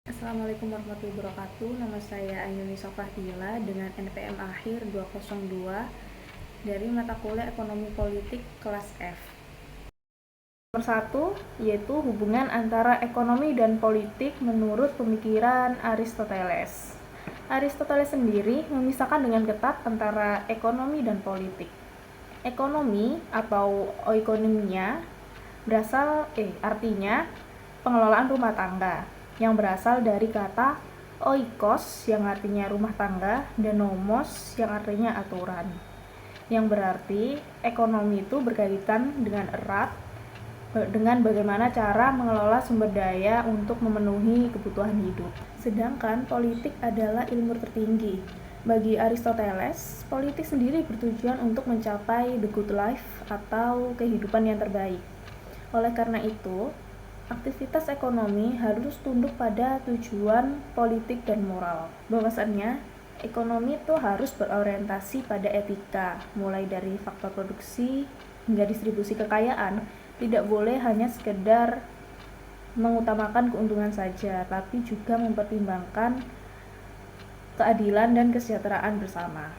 Assalamualaikum warahmatullahi wabarakatuh. Nama saya Ayuni Sofahdila dengan NPM akhir 202 dari mata kuliah Ekonomi Politik kelas F. Nomor 1 yaitu hubungan antara ekonomi dan politik menurut pemikiran Aristoteles. Aristoteles sendiri memisahkan dengan ketat antara ekonomi dan politik. Ekonomi atau oikonomia artinya pengelolaan rumah tangga yang berasal dari kata oikos yang artinya rumah tangga dan nomos yang artinya aturan, yang berarti ekonomi itu berkaitan dengan erat dengan bagaimana cara mengelola sumber daya untuk memenuhi kebutuhan hidup. Sedangkan politik adalah ilmu tertinggi. Bagi Aristoteles, politik sendiri bertujuan untuk mencapai the good life atau kehidupan yang terbaik. Oleh karena itu, aktivitas ekonomi harus tunduk pada tujuan politik dan moral. Bahwasannya, ekonomi itu harus berorientasi pada etika, mulai dari faktor produksi hingga distribusi kekayaan. Tidak boleh hanya sekedar mengutamakan keuntungan saja, tapi juga mempertimbangkan keadilan dan kesejahteraan bersama.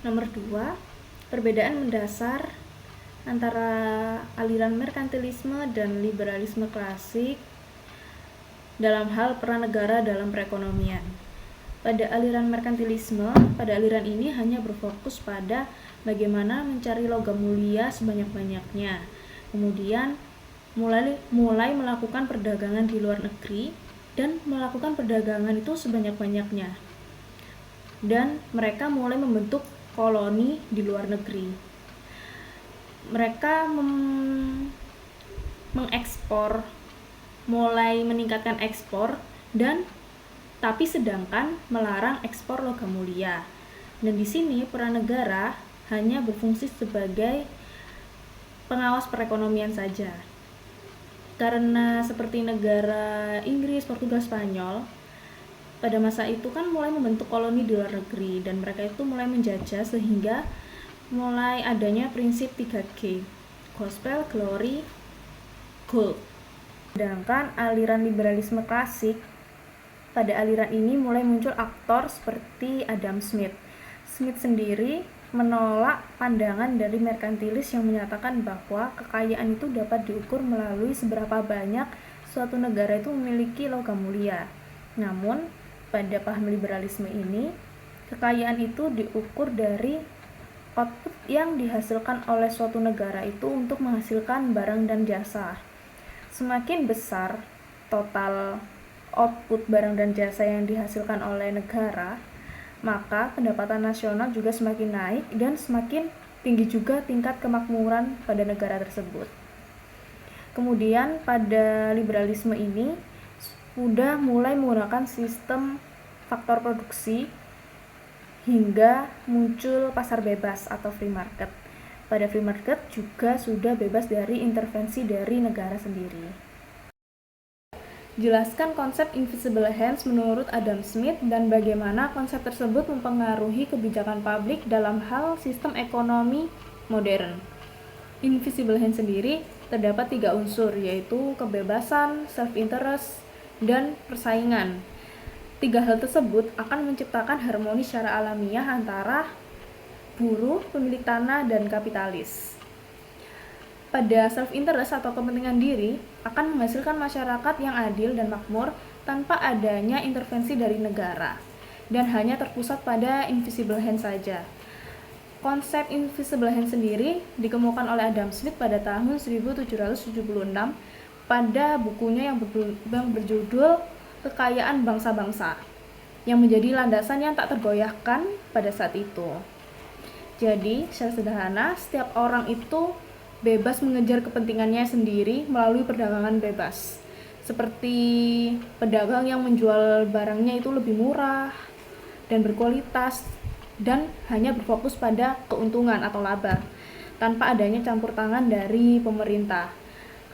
Nomor 2, perbedaan mendasar antara aliran merkantilisme dan liberalisme klasik dalam hal peran negara dalam perekonomian. Pada aliran merkantilisme, pada aliran ini hanya berfokus pada bagaimana mencari logam mulia sebanyak-banyaknya. Kemudian mulai melakukan perdagangan di luar negeri dan melakukan perdagangan itu sebanyak-banyaknya. Dan mereka mulai membentuk koloni di luar negeri. Mereka mengekspor, mulai meningkatkan ekspor tapi sedangkan melarang ekspor logam mulia. Dan di sini peran negara hanya berfungsi sebagai pengawas perekonomian saja. Karena seperti negara Inggris, Portugal, Spanyol, pada masa itu kan mulai membentuk koloni di luar negeri dan mereka itu mulai menjajah sehingga mulai adanya prinsip 3G, Gospel, Glory, Gold. Sedangkan aliran liberalisme klasik, pada aliran ini mulai muncul aktor seperti Adam Smith. Smith sendiri menolak pandangan dari merkantilis yang menyatakan bahwa kekayaan itu dapat diukur melalui seberapa banyak suatu negara itu memiliki logam mulia. Namun, pada paham liberalisme ini, kekayaan itu diukur dari output yang dihasilkan oleh suatu negara itu untuk menghasilkan barang dan jasa. Semakin besar total output barang dan jasa yang dihasilkan oleh negara, maka pendapatan nasional juga semakin naik dan semakin tinggi juga tingkat kemakmuran pada negara tersebut. Kemudian pada liberalisme ini sudah mulai menggunakan sistem faktor produksi hingga muncul pasar bebas atau free market. Pada free market juga sudah bebas dari intervensi dari negara sendiri. Jelaskan konsep invisible hands menurut Adam Smith dan bagaimana konsep tersebut mempengaruhi kebijakan publik dalam hal sistem ekonomi modern. Invisible hands sendiri terdapat 3 unsur, yaitu kebebasan, self-interest, dan persaingan. 3 hal tersebut akan menciptakan harmoni secara alamiah antara buruh, pemilik tanah, dan kapitalis. Pada self-interest atau kepentingan diri akan menghasilkan masyarakat yang adil dan makmur tanpa adanya intervensi dari negara dan hanya terpusat pada invisible hand saja. Konsep invisible hand sendiri dikemukakan oleh Adam Smith pada tahun 1776 pada bukunya yang berjudul Kekayaan Bangsa-Bangsa, yang menjadi landasan yang tak tergoyahkan pada saat itu. Jadi, secara sederhana, setiap orang itu bebas mengejar kepentingannya sendiri melalui perdagangan bebas. Seperti pedagang yang menjual barangnya itu lebih murah dan berkualitas dan hanya berfokus pada keuntungan atau laba tanpa adanya campur tangan dari pemerintah.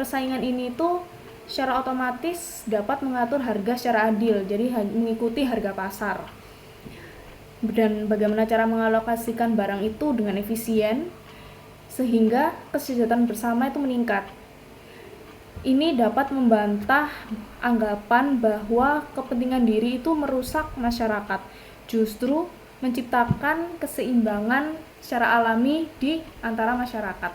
Persaingan ini tuh secara otomatis dapat mengatur harga secara adil, jadi mengikuti harga pasar. Dan bagaimana cara mengalokasikan barang itu dengan efisien sehingga kesejahteraan bersama itu meningkat. Ini dapat membantah anggapan bahwa kepentingan diri itu merusak masyarakat, justru menciptakan keseimbangan secara alami di antara masyarakat.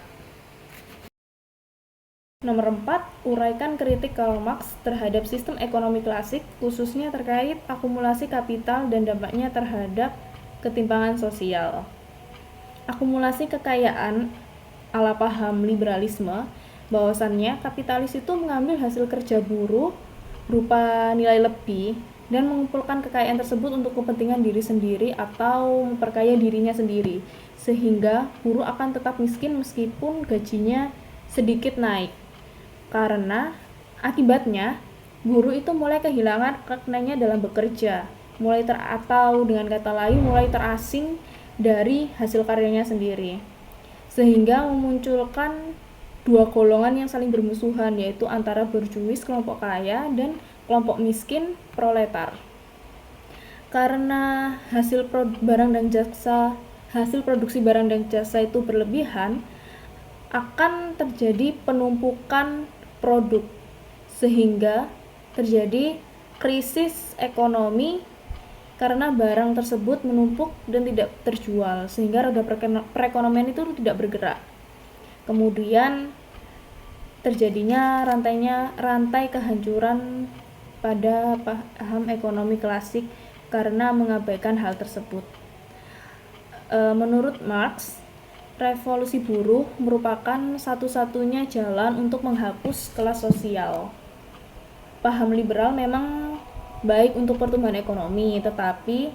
Nomor 4, uraikan kritik Karl Marx terhadap sistem ekonomi klasik, khususnya terkait akumulasi kapital dan dampaknya terhadap ketimpangan sosial. Akumulasi kekayaan ala paham liberalisme, bahwasannya kapitalis itu mengambil hasil kerja buruh berupa nilai lebih dan mengumpulkan kekayaan tersebut untuk kepentingan diri sendiri atau memperkaya dirinya sendiri, sehingga buruh akan tetap miskin meskipun gajinya sedikit naik. Karena akibatnya buruh itu mulai kehilangan maknanya dalam bekerja, atau dengan kata lain mulai terasing dari hasil karyanya sendiri, sehingga memunculkan dua golongan yang saling bermusuhan, yaitu antara borjuis kelompok kaya dan kelompok miskin proletar. Karena hasil produksi barang dan jasa itu berlebihan, akan terjadi penumpukan produk, sehingga terjadi krisis ekonomi karena barang tersebut menumpuk dan tidak terjual, sehingga roda perekonomian itu tidak bergerak. Kemudian terjadinya rantai kehancuran pada paham ekonomi klasik karena mengabaikan hal tersebut. Menurut Marx, revolusi buruh merupakan satu-satunya jalan untuk menghapus kelas sosial. Paham liberal memang baik untuk pertumbuhan ekonomi, tetapi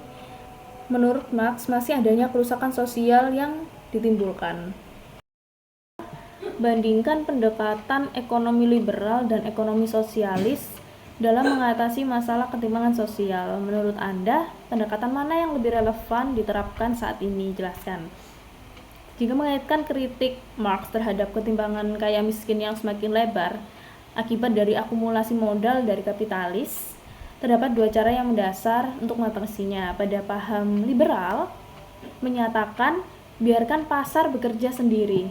menurut Marx masih adanya kerusakan sosial yang ditimbulkan. Bandingkan pendekatan ekonomi liberal dan ekonomi sosialis dalam mengatasi masalah ketimpangan sosial. Menurut Anda, pendekatan mana yang lebih relevan diterapkan saat ini? Jelaskan. Jika mengaitkan kritik Marx terhadap ketimpangan kaya miskin yang semakin lebar akibat dari akumulasi modal dari kapitalis, terdapat dua cara yang mendasar untuk mengatasinya. Pada paham liberal, menyatakan biarkan pasar bekerja sendiri,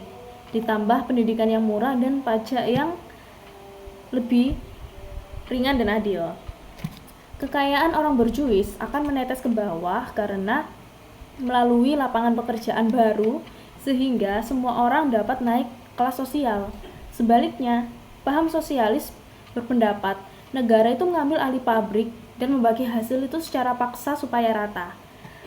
ditambah pendidikan yang murah dan pajak yang lebih ringan dan adil. Kekayaan orang borjuis akan menetes ke bawah karena melalui lapangan pekerjaan baru, sehingga semua orang dapat naik kelas sosial. Sebaliknya, paham sosialis berpendapat negara itu mengambil alih pabrik dan membagi hasil itu secara paksa supaya rata.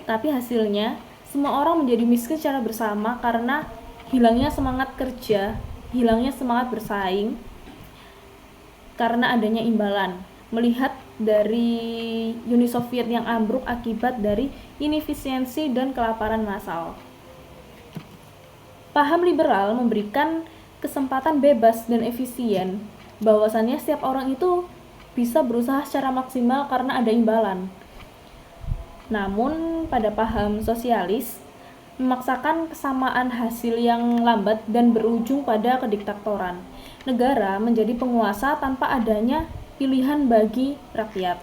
Tapi hasilnya, semua orang menjadi miskin secara bersama karena hilangnya semangat kerja, hilangnya semangat bersaing karena adanya imbalan. Melihat dari Uni Soviet yang ambruk akibat dari inefisiensi dan kelaparan massal. Paham liberal memberikan kesempatan bebas dan efisien, bahwasannya setiap orang itu bisa berusaha secara maksimal karena ada imbalan. Namun pada paham sosialis memaksakan kesamaan hasil yang lambat dan berujung pada kediktatoran. Negara menjadi penguasa tanpa adanya pilihan bagi rakyat.